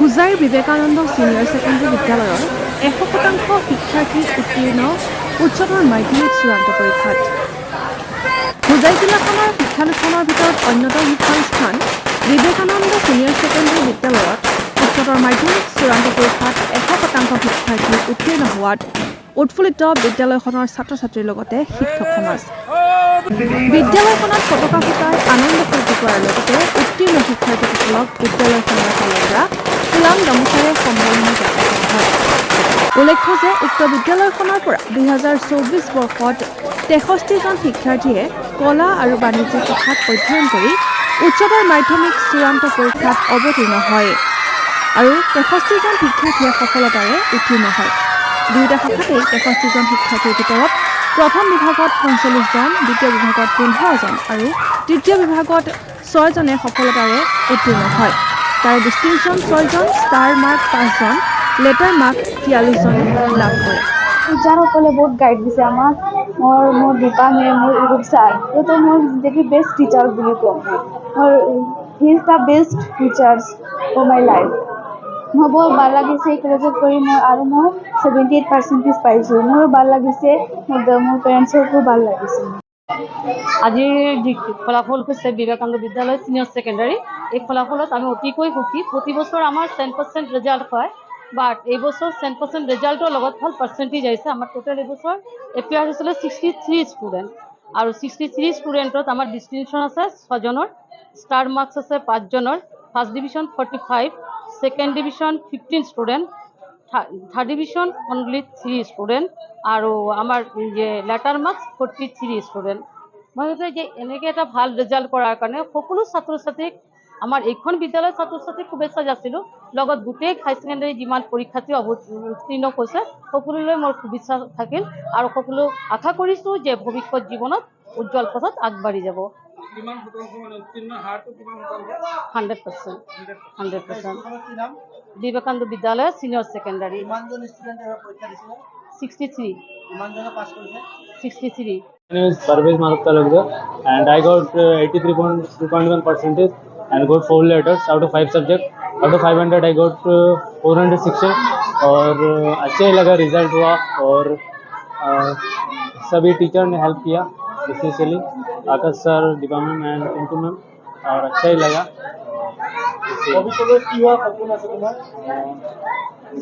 হোজাইৰ Vivekananda senior secondary বিদ্যালয়ৰ 100% শিক্ষাৰ্থী উত্তীৰ্ণ উচ্চতৰ মাধ্যমিক চূড়ান্ত পৰীক্ষাত। হোজাই জিলাখনৰ শিক্ষানুষ্ঠানৰ ভিতৰত অন্যতম শিক্ষানুষ্ঠান বিবেকানন্দ ছিনিয়ৰ ছেকেণ্ডেৰী বিদ্যালয়ত উচ্চতৰ মাধ্যমিক চূড়ান্ত পৰীক্ষাত 100% শিক্ষাৰ্থী উত্তীৰ্ণ হোৱাত উৎফুল্লিত বিদ্যালয়খনৰ ছাত্ৰ ছাত্ৰীৰ লগতে শিক্ষক সমাজ। বিদ্যালয়খনত পতাকা ফুটাই আনন্দ ফূৰ্তি কৰাৰ লগতে উত্তীৰ্ণ শিক্ষাৰ্থীসকলক বিদ্যালয়খনৰ ফালৰ পৰা ফুলাম গামোচাৰে সম্বৰ্ধনা জ্ঞাপন কৰা হয়। উল্লেখ্য যে উক্ত বিদ্যালয়খনৰ পৰা 2024 বৰ্ষত 63জন শিক্ষাৰ্থীয়ে কলা আৰু বাণিজ্যিক শাখাত অধ্যয়ন কৰি উচ্চতৰ মাধ্যমিক চূড়ান্ত পৰীক্ষাত অৱতীৰ্ণ হয় আৰু 63জন শিক্ষাৰ্থীয়ে সফলতাৰে উত্তীৰ্ণ হয়। দুয়োটা শাখাতেই 63জন শিক্ষাৰ্থীৰ ভিতৰত প্ৰথম বিভাগত 45জন, দ্বিতীয় বিভাগত 15জন আৰু তৃতীয় বিভাগত 6জনে সফলতাৰে উত্তীৰ্ণ হয়। তাৰে ডিষ্টিংশ্যন 6জন, ষ্টাৰ মাৰ্ক 5জন, লেটাৰ মাৰ্ক 43জনে লাভ কৰে। টিচাৰসকলে বহুত গাইড দিছে আমাক। মোৰ দীপা মেম, মোৰ ইউটিউব ছাৰ, তো মোৰ জিন্দগী বেষ্ট টিচাৰ বুলি কওঁ। He is the best teachers for my life. মোৰ বহুত ভাল লাগিছে এই কলেজত কৰি। মই 78% পাইছোঁ। মোৰো ভাল লাগিছে, মোৰ পেৰেণ্টছকো ভাল লাগিছে। আজিৰ যি ফলাফল হৈছে বিবেকানন্দ বিদ্যালয় ছিনিয়ৰ ছেকেণ্ডাৰী, এই ফলাফলত আমি অতিকৈ সুখী। প্ৰতি বছৰ আমাৰ 100% ৰিজাল্ট হয়, বাট এইবছৰ 100% ৰিজাল্টৰ লগত ভাল পাৰ্চেণ্টেজ আহিছে। আমাৰ টোটেল এইবছৰ এপিয়াৰ হৈছিলে 63 ষ্টুডেণ্ট আৰু 63 ষ্টুডেণ্টত আমাৰ ডিষ্টিংশ্যন আছে 6জনৰ, ষ্টাৰ মাৰ্কছ আছে 5জনৰ, first division 45, second division 15 student, third division only 3 student আৰু আমাৰ লেটাৰ মাৰ্কছ 43 ষ্টুডেণ্ট। মই ভাবোঁ যে এনেকৈ এটা ভাল ৰিজাল্ট কৰাৰ কাৰণে সকলো ছাত্ৰ ছাত্ৰীক, আমাৰ এইখন বিদ্যালয়ৰ ছাত্ৰ ছাত্ৰীক শুভেচ্ছা যাচিলোঁ। লগত গোটেই হাই ছেকেণ্ডাৰী যিমান পৰীক্ষাৰ্থী উত্তীৰ্ণ হৈছে সকলোলৈ মোৰ শুভেচ্ছা থাকিল আৰু সকলো আশা কৰিছোঁ যে ভৱিষ্যত জীৱনত উজ্জ্বল পথত আগবাঢ়ি যাব। 100%। বিবেকানন্দ বিদ্যালয় senior secondary 63। My name is Parvez Maruf Talukdar and I got 83.21% and got 4 letters out of 5 subjects. Out of 500 I got 460 और अच्छा ही लगा रिजल्ट हुआ और सभी टीचर ने हेल्प किया, specially Akash sir, Deepa ma'am and Pintu ma'am, और अच्छा ही लगा।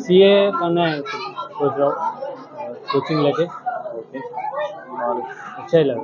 CA करना है सोच रहा हूँ, कोचिंग लेके और अच्छा ही लगा।